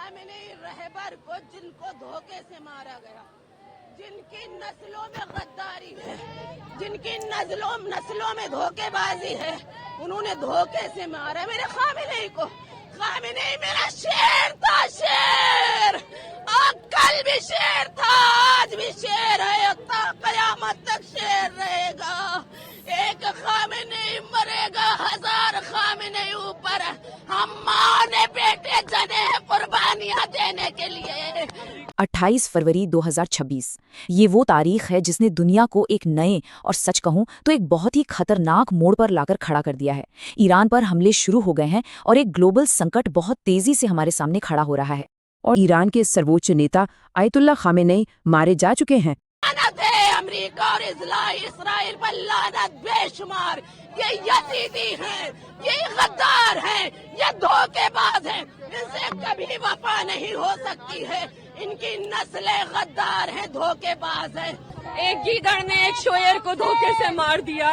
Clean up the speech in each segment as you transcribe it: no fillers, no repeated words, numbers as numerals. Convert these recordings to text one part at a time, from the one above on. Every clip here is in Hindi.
खामेनेई रहबर को जिनको धोखे से मारा गया, जिनकी नस्लों में गद्दारी है, जिनकी नस्लों में धोखेबाजी है, उन्होंने धोखे से मारा मेरे खामेनेई को। खामेनेई मेरा शेर था, शेर, और कल भी शेर था, आज भी शेर है, कयामत तक शेर रहेगा। एक खामेनेई मरेगा, हजार खामेनेई ऊपर। हम माँ ने बेटे जने हैं कुर्बानियां देने के लिए। 28 फरवरी 2026 ये वो तारीख है जिसने दुनिया को एक नए और सच कहूं तो एक बहुत ही खतरनाक मोड़ पर लाकर खड़ा कर दिया है। ईरान पर हमले शुरू हो गए हैं और एक ग्लोबल संकट बहुत तेजी से हमारे सामने खड़ा हो रहा है। और ईरान के सर्वोच्च नेता आयतुल्ला खामेनेई मारे जा चुके हैं। लानत है अमेरिका और इस्राइल पर, लानत बेशुमार। ये यजीदी हैं, ये गद्दार हैं, ये धोखेबाज हैं, इनसे कभी वफा नहीं हो सकती है। इनकी नस्लें गद्दार हैं, धोखेबाज हैं। एक गीदड़ ने एक शोयर को धोखे से मार दिया,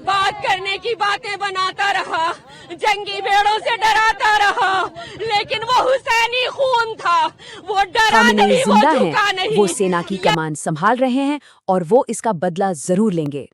बात करने की बातें बनाता रहा, जंगी भेड़ों से डराता रहा, लेकिन वो हुसैनी खून था, वो डरा नहीं, वो झुका नहीं। वो सेना की कमान संभाल रहे हैं और वो इसका बदला जरूर लेंगे।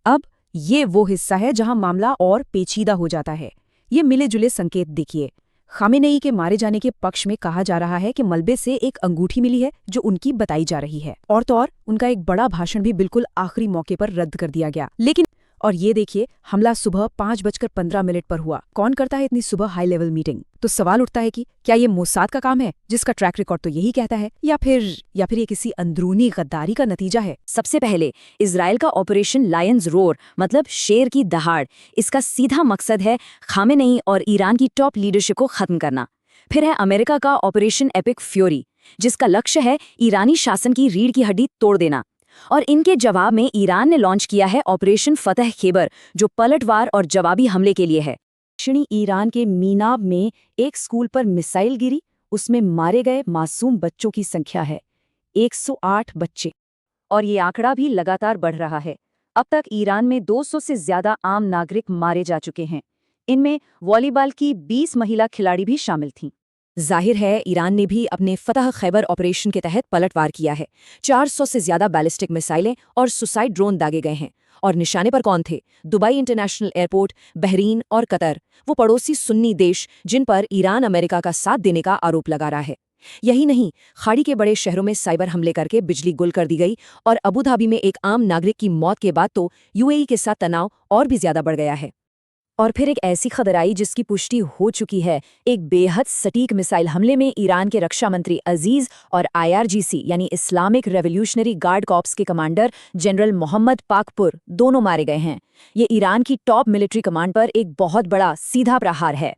अब ये वो हिस्सा है जहां मामला और पेचीदा हो जाता है। ये मिले जुले संकेत देखिए। खामेनेई के मारे जाने के पक्ष में कहा जा रहा है कि मलबे से एक अंगूठी मिली है जो उनकी बताई जा रही है, और तो और उनका एक बड़ा भाषण भी बिल्कुल आखिरी मौके पर रद्द कर दिया गया। लेकिन और ये देखिए, हमला सुबह 5:15 पर हुआ। कौन करता है इतनी सुबह हाई लेवल मीटिंग? तो सवाल उठता है कि क्या ये मोसाद का काम है, जिसका ट्रैक रिकॉर्ड तो यही कहता है, या फिर ये किसी अंदरूनी गद्दारी का नतीजा है? सबसे पहले इजराइल का ऑपरेशन लायंस रोर मतलब शेर की दहाड़, इसका सीधा मकसद है खामेनेई और ईरान की टॉप लीडरशिप को खत्म करना। फिर है अमेरिका का ऑपरेशन एपिक फ्यूरी, जिसका लक्ष्य है ईरानी शासन की रीढ़ की हड्डी तोड़ देना। और इनके जवाब में ईरान ने लॉन्च किया है ऑपरेशन फतह खैबर, जो पलटवार और जवाबी हमले के लिए है। दक्षिणी ईरान के मीनाब में एक स्कूल पर मिसाइल गिरी, उसमें मारे गए मासूम बच्चों की संख्या है 108 बच्चे, और ये आंकड़ा भी लगातार बढ़ रहा है। अब तक ईरान में 200 से ज्यादा आम नागरिक मारे जा चुके हैं। इनमें वॉलीबॉल की 20 महिला खिलाड़ी भी शामिल थीं। जाहिर है ईरान ने भी अपने फतह खैबर ऑपरेशन के तहत पलटवार किया है। 400 से ज्यादा बैलिस्टिक मिसाइलें और सुसाइड ड्रोन दागे गए हैं। और निशाने पर कौन थे? दुबई इंटरनेशनल एयरपोर्ट, बहरीन और कतर, वो पड़ोसी सुन्नी देश जिन पर ईरान अमेरिका का साथ देने का आरोप लगा रहा है। यही नहीं, खाड़ी के बड़े शहरों में साइबर हमले करके बिजली गुल कर दी गई, और अबू धाबी में एक आम नागरिक की मौत के बाद तो यूएई के साथ तनाव और भी ज्यादा बढ़ गया है। और फिर एक ऐसी खबर आई जिसकी पुष्टि हो चुकी है। एक बेहद सटीक मिसाइल हमले में ईरान के रक्षा मंत्री अजीज और IRGC यानी इस्लामिक रेवोल्यूशनरी गार्ड कॉर्प्स के कमांडर जनरल मोहम्मद पाकपुर दोनों मारे गए हैं। ये ईरान की टॉप मिलिट्री कमांड पर एक बहुत बड़ा सीधा प्रहार है।